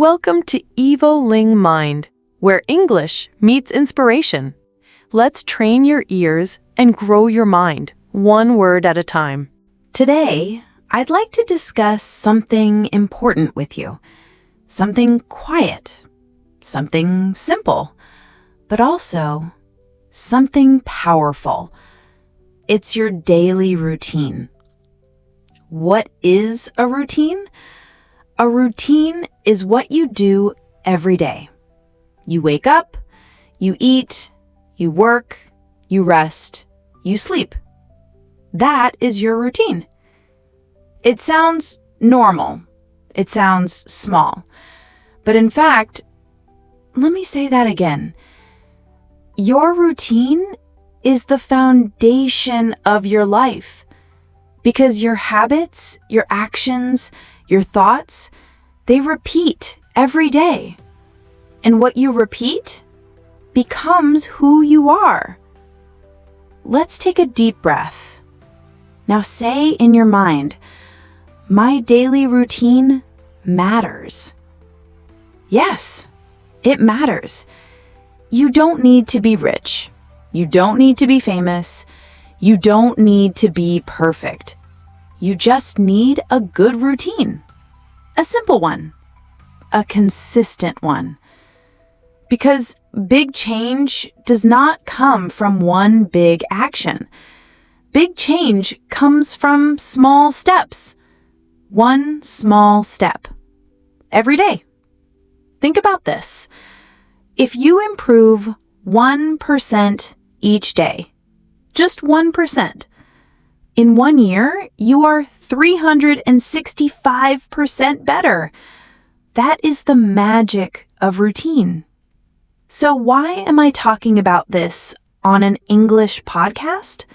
Welcome to EvoLing Mind, where English meets inspiration. Let's train your ears and grow your mind, one word at a time. Today, I'd like to discuss something important with you. Something quiet, something simple, but also something powerful. It's your daily routine. What is a routine? A routine is what you do every day. You wake up, you eat, you work, you rest, you sleep. That is your routine. It sounds normal. It sounds small. But in fact, let me say that again. Your routine is the foundation of your life, because your habits, your actions, your thoughts, they repeat every day. And what you repeat becomes who you are. Let's take a deep breath. Now say in your mind, my daily routine matters. Yes, it matters. You don't need to be rich. You don't need to be famous. You don't need to be perfect. You just need a good routine. A simple one. A consistent one. Because big change does not come from one big action. Big change comes from small steps. One small step. Every day. Think about this. If you improve 1% each day, just 1%, in 1 year, you are 365% better. That is the magic of routine. So why am I talking about this on an English podcast?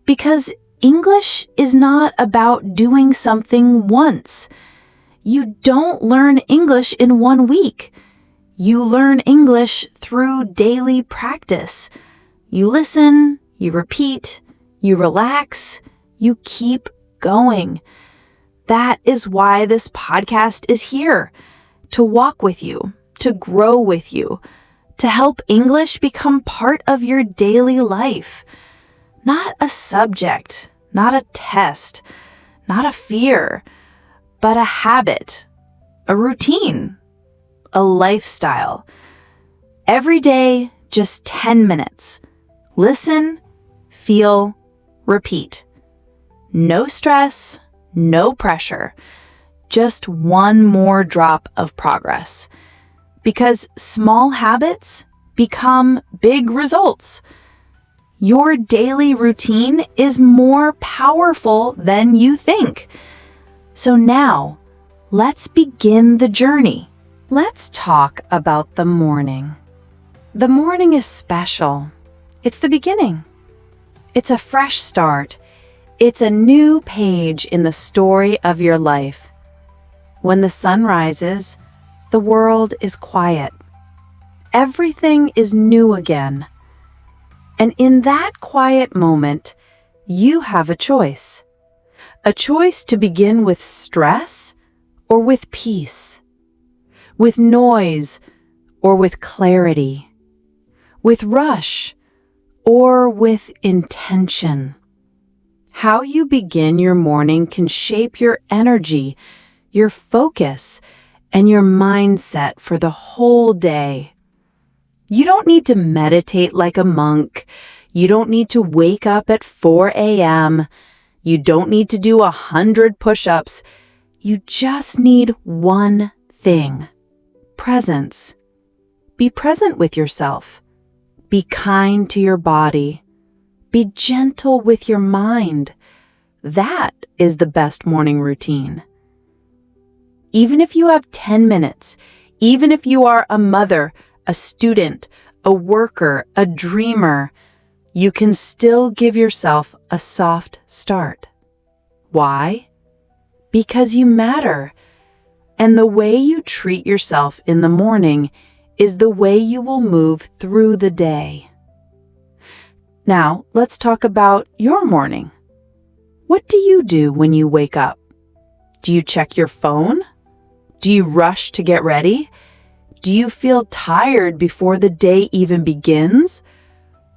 Because English is not about doing something once. You don't learn English in 1 week. You learn English through daily practice. You listen, you repeat, you relax, you keep going. That is why this podcast is here, to walk with you, to grow with you, to help English become part of your daily life. Not a subject, not a test, not a fear, but a habit, a routine, a lifestyle. Every day, just 10 minutes. Listen, feel, repeat. No stress, no pressure. Just one more drop of progress. Because small habits become big results. Your daily routine is more powerful than you think. So now, let's begin the journey. Let's talk about the morning. The morning is special. It's the beginning. It's a fresh start. It's a new page in the story of your life. When the sun rises, the world is quiet. Everything is new again. And in that quiet moment, you have a choice. A choice to begin with stress or with peace. With noise or with clarity. With rush or with intention. How you begin your morning can shape your energy, your focus, and your mindset for the whole day. You don't need to meditate like a monk. You don't need to wake up at 4 a.m. You don't need to do 100 push-ups. You just need one thing. Presence. Be present with yourself. Be kind to your body. Be gentle with your mind. That is the best morning routine. Even if you have 10 minutes, even if you are a mother, a student, a worker, a dreamer, you can still give yourself a soft start. Why? Because you matter. And the way you treat yourself in the morning is the way you will move through the day. Now, let's talk about your morning. What do you do when you wake up? Do you check your phone? Do you rush to get ready? Do you feel tired before the day even begins?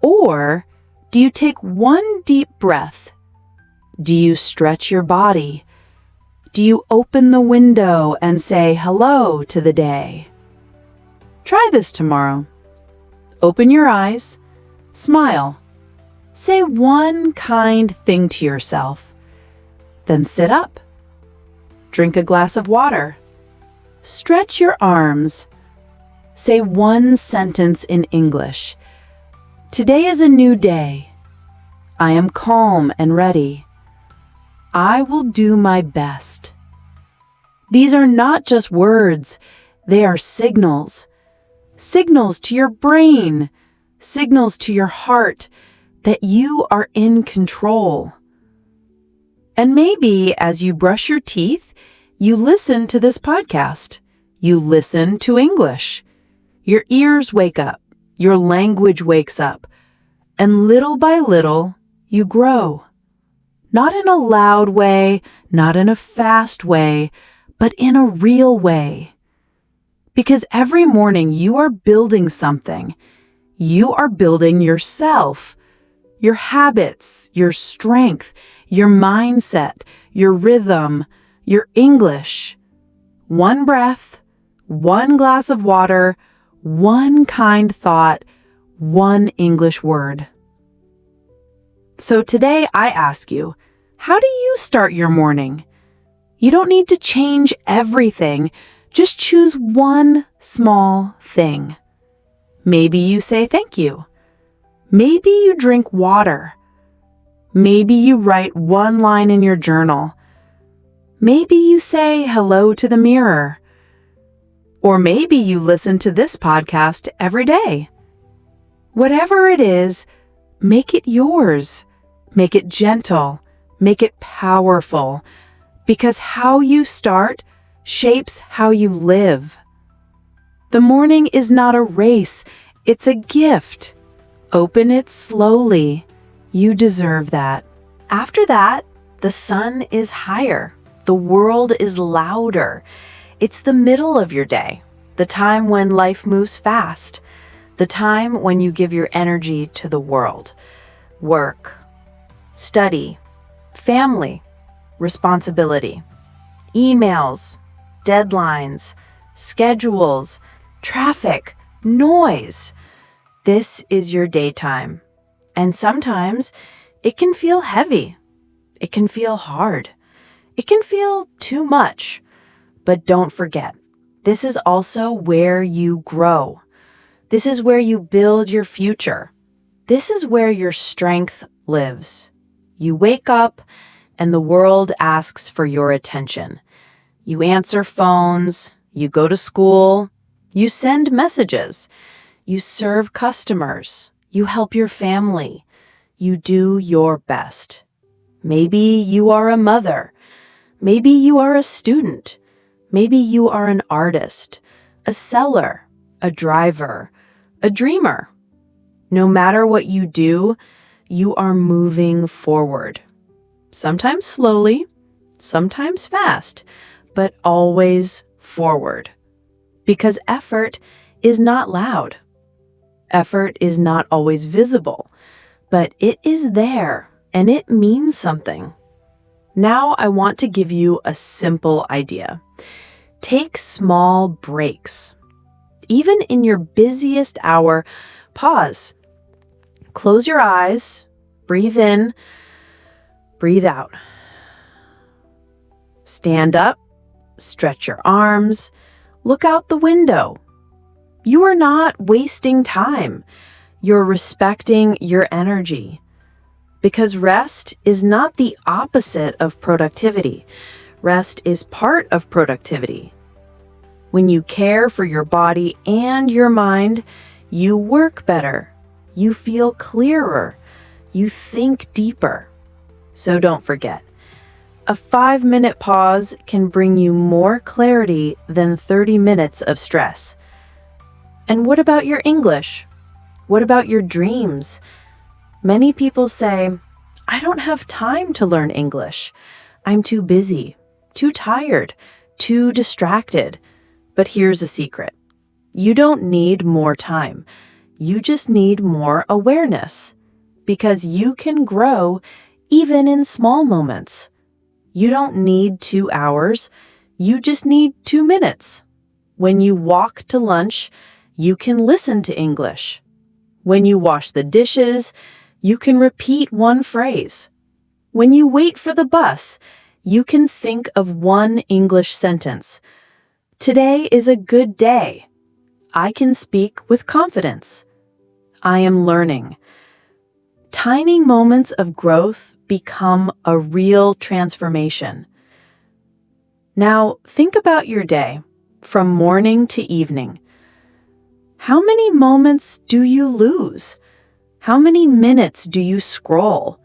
Or do you take one deep breath? Do you stretch your body? Do you open the window and say hello to the day? Try this tomorrow. Open your eyes, smile, say one kind thing to yourself, then sit up. Drink a glass of water. Stretch your arms. Say one sentence in English. Today is a new day. I am calm and ready. I will do my best. These are not just words, they are signals. Signals to your brain, signals to your heart that you are in control. And maybe as you brush your teeth, you listen to this podcast. You listen to English. Your ears wake up. Your language wakes up. And little by little, you grow. Not in a loud way, not in a fast way, but in a real way. Because every morning you are building something. You are building yourself, your habits, your strength, your mindset, your rhythm, your English. One breath, one glass of water, one kind thought, one English word. So today I ask you, how do you start your morning? You don't need to change everything. Just choose one small thing. Maybe you say thank you. Maybe you drink water. Maybe you write one line in your journal. Maybe you say hello to the mirror. Or maybe you listen to this podcast every day. Whatever it is, make it yours. Make it gentle. Make it powerful. Because how you start shapes how you live. The morning is not a race, it's a gift. Open it slowly. You deserve that. After that, the sun is higher. The world is louder. It's the middle of your day, the time when life moves fast, the time when you give your energy to the world. Work, study, family, responsibility, emails, deadlines, schedules, traffic, noise. This is your daytime. And sometimes it can feel heavy. It can feel hard. It can feel too much. But don't forget, this is also where you grow. This is where you build your future. This is where your strength lives. You wake up and the world asks for your attention. You answer phones, you go to school, you send messages, you serve customers, you help your family, you do your best. Maybe you are a mother, maybe you are a student, maybe you are an artist, a seller, a driver, a dreamer. No matter what you do, you are moving forward. Sometimes slowly, sometimes fast, but always forward. Because effort is not loud. Effort is not always visible, but it is there and it means something. Now I want to give you a simple idea. Take small breaks. Even in your busiest hour, pause. Close your eyes, breathe in, breathe out. Stand up, stretch your arms, look out the window. You are not wasting time. You're respecting your energy. Because rest is not the opposite of productivity. Rest is part of productivity. When you care for your body and your mind, you work better. You feel clearer. You think deeper. So don't forget, a 5-minute pause can bring you more clarity than 30 minutes of stress. And what about your English? What about your dreams? Many people say, I don't have time to learn English. I'm too busy, too tired, too distracted. But here's a secret. You don't need more time. You just need more awareness. Because you can grow even in small moments. You don't need 2 hours. You just need 2 minutes. When you walk to lunch, you can listen to English. When you wash the dishes, you can repeat one phrase. When you wait for the bus, you can think of one English sentence. Today is a good day. I can speak with confidence. I am learning. Tiny moments of growth become a real transformation. Now, think about your day, from morning to evening. How many moments do you lose? How many minutes do you scroll?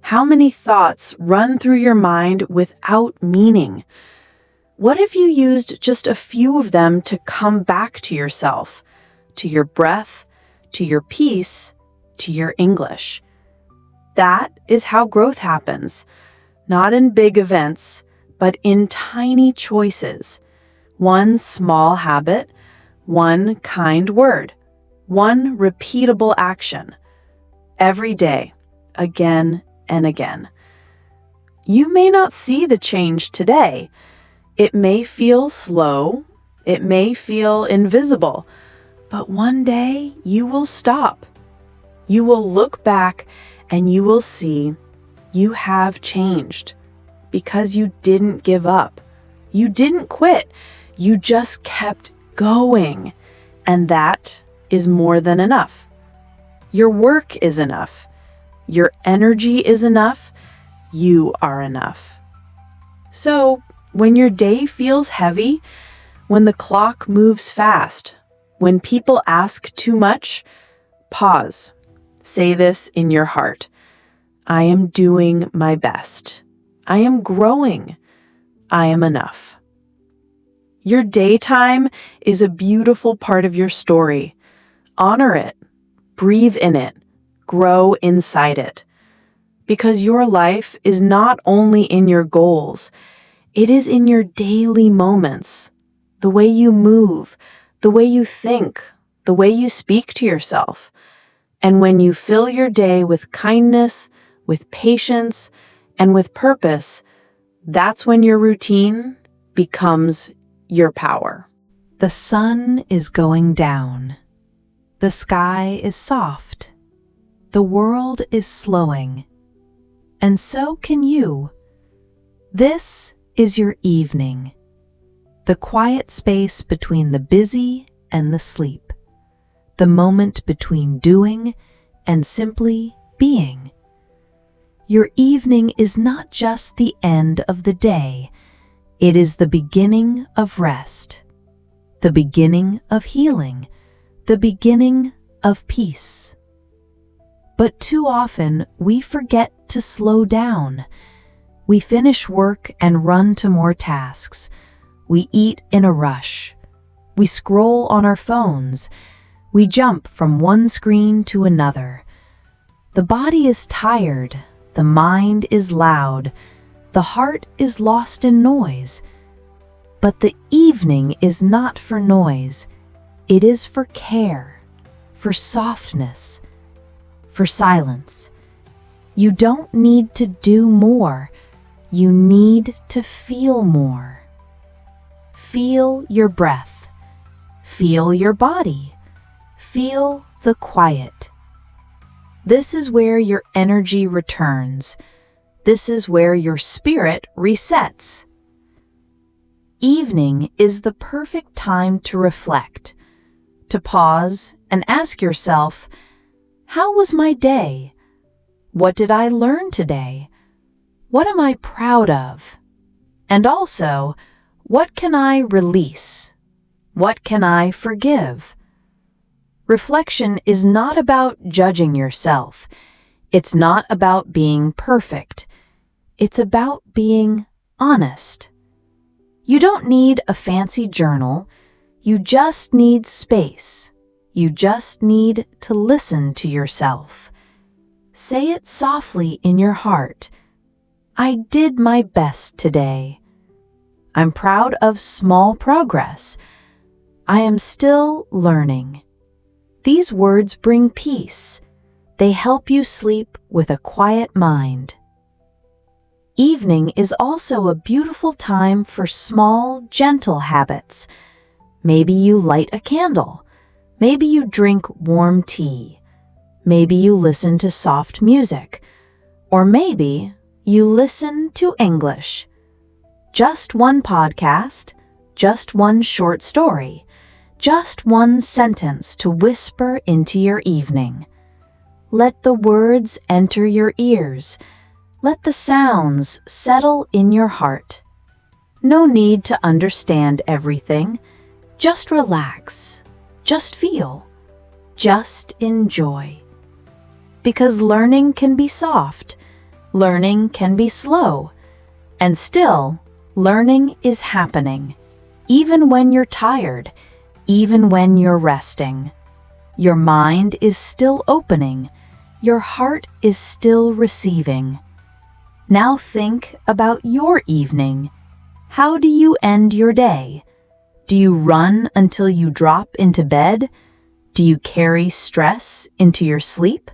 How many thoughts run through your mind without meaning? What if you used just a few of them to come back to yourself, to your breath, to your peace, to your English? That is how growth happens, not in big events, but in tiny choices. One small habit, one kind word, one repeatable action. Every day, again and again. You may not see the change today. It may feel slow, it may feel invisible, but one day you will stop. You will look back and you will see you have changed because you didn't give up. You didn't quit. You just kept going. And that is more than enough. Your work is enough. Your energy is enough. You are enough. So, when your day feels heavy, when the clock moves fast, when people ask too much, pause. Say this in your heart. I am doing my best. I am growing. I am enough. Your daytime is a beautiful part of your story. Honor it. Breathe in it. Grow inside it. Because your life is not only in your goals, it is in your daily moments. The way you move, the way you think, the way you speak to yourself. And when you fill your day with kindness, with patience, and with purpose, that's when your routine becomes your power. The sun is going down. The sky is soft. The world is slowing. And so can you. This is your evening. The quiet space between the busy and the sleep. The moment between doing and simply being. Your evening is not just the end of the day. It is the beginning of rest. The beginning of healing. The beginning of peace. But too often, we forget to slow down. We finish work and run to more tasks. We eat in a rush. We scroll on our phones. We jump from one screen to another. The body is tired. The mind is loud. The heart is lost in noise. But the evening is not for noise. It is for care, for softness, for silence. You don't need to do more. You need to feel more. Feel your breath. Feel your body. Feel the quiet. This is where your energy returns. This is where your spirit resets. Evening is the perfect time to reflect, to pause and ask yourself, how was my day? What did I learn today? What am I proud of? And also, what can I release? What can I forgive? Reflection is not about judging yourself. It's not about being perfect. It's about being honest. You don't need a fancy journal. You just need space. You just need to listen to yourself. Say it softly in your heart. I did my best today. I'm proud of small progress. I am still learning. These words bring peace. They help you sleep with a quiet mind. Evening is also a beautiful time for small, gentle habits. Maybe you light a candle. Maybe you drink warm tea. Maybe you listen to soft music. Or maybe you listen to English. Just one podcast, just one short story, just one sentence to whisper into your evening. Let the words enter your ears. Let the sounds settle in your heart. No need to understand everything. Just relax. Just feel. Just enjoy. Because learning can be soft. Learning can be slow. And still, learning is happening. Even when you're tired. Even when you're resting. Your mind is still opening. Your heart is still receiving. Now think about your evening. How do you end your day? Do you run until you drop into bed? Do you carry stress into your sleep?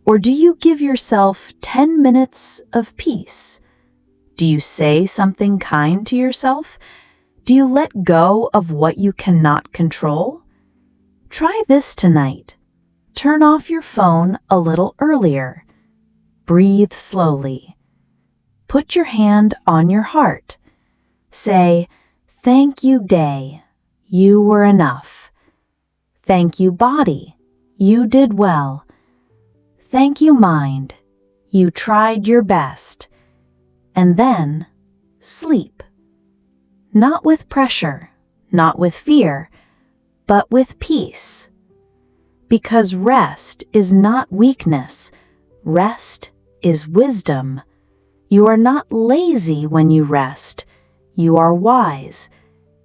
Or do you give yourself 10 minutes of peace? Do you say something kind to yourself? Do you let go of what you cannot control? Try this tonight. Turn off your phone a little earlier. Breathe slowly. Put your hand on your heart. Say, "Thank you, day. You were enough." Thank you, body. You did well. Thank you, mind. You tried your best. And then, sleep. Not with pressure, not with fear, but with peace. Because rest is not weakness. Rest is wisdom. You are not lazy when you rest. You are wise.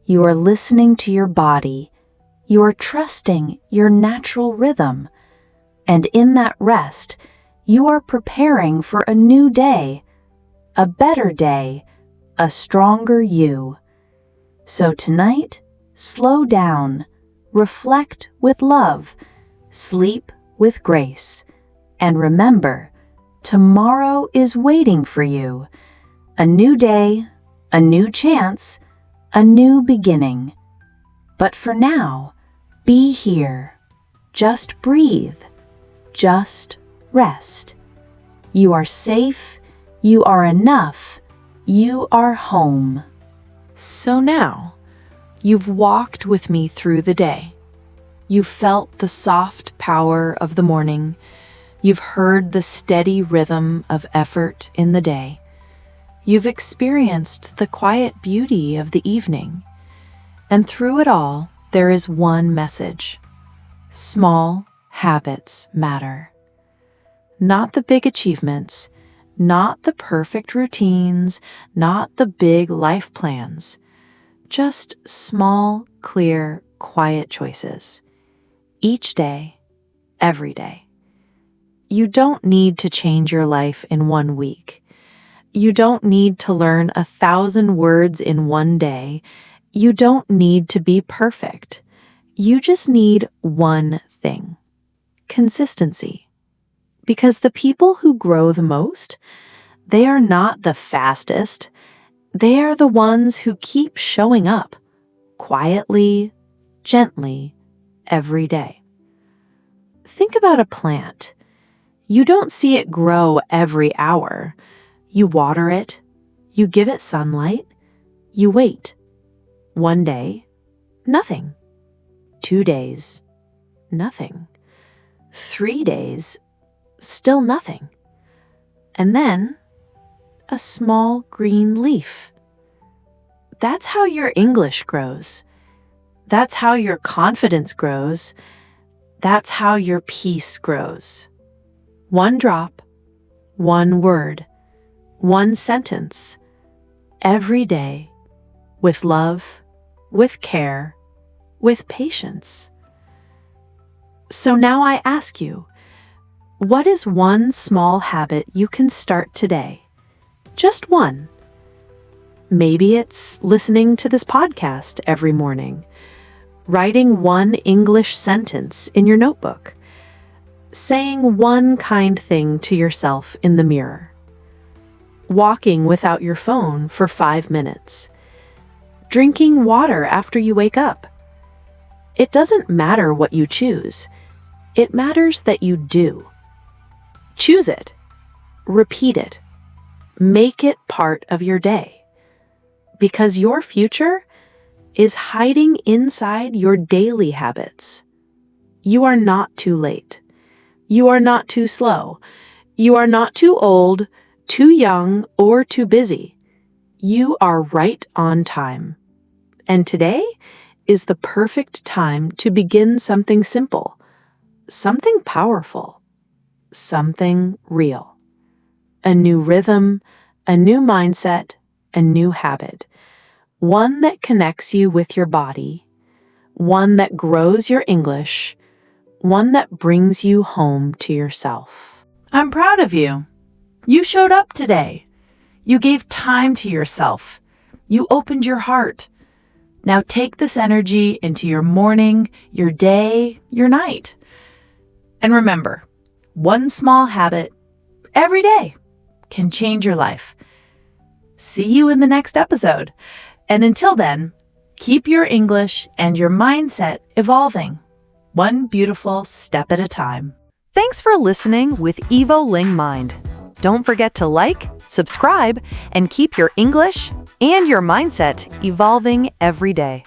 You are listening to your body. You are trusting your natural rhythm. And in that rest, you are preparing for a new day, a better day, a stronger you. So tonight, slow down, reflect with love, sleep with grace, and remember, tomorrow is waiting for you. A new day, a new chance, a new beginning. But for now, be here. Just breathe. Just rest. You are safe. You are enough. You are home. So now, you've walked with me through the day. You've felt the soft power of the morning. You've heard the steady rhythm of effort in the day. You've experienced the quiet beauty of the evening. And through it all, there is one message. Small habits matter. Not the big achievements, not the perfect routines, not the big life plans. Just small, clear, quiet choices. Each day, every day. You don't need to change your life in 1 week. You don't need to learn 1,000 words in 1 day. You don't need to be perfect. You just need one thing: consistency. Because the people who grow the most, they are not the fastest. They are the ones who keep showing up, quietly, gently, every day. Think about a plant. You don't see it grow every hour. You water it, you give it sunlight, you wait. 1 day, nothing. 2 days, nothing. 3 days, still nothing. And then, a small green leaf. That's how your English grows. That's how your confidence grows. That's how your peace grows. 1 drop, 1 word, 1 sentence, every day, with love, with care, with patience. So now I ask you, what is one small habit you can start today? Just one. Maybe it's listening to this podcast every morning, writing one English sentence in your notebook, saying one kind thing to yourself in the mirror, walking without your phone for 5 minutes, drinking water after you wake up. It doesn't matter what you choose. It matters that you do. Choose it. Repeat it. Make it part of your day. Because your future is hiding inside your daily habits. You are not too late. You are not too slow. You are not too old, too young, or too busy. You are right on time. And today is the perfect time to begin something simple, something powerful, something real. A new rhythm, a new mindset, a new habit. One that connects you with your body, one that grows your English, one that brings you home to yourself. I'm proud of you. You showed up today. You gave time to yourself. You opened your heart. Now take this energy into your morning, your day, your night. And remember, one small habit every day can change your life. See you in the next episode. And until then, keep your English and your mindset evolving, one beautiful step at a time. Thanks for listening with EvoLing Mind. Don't forget to like, subscribe, and keep your English and your mindset evolving every day.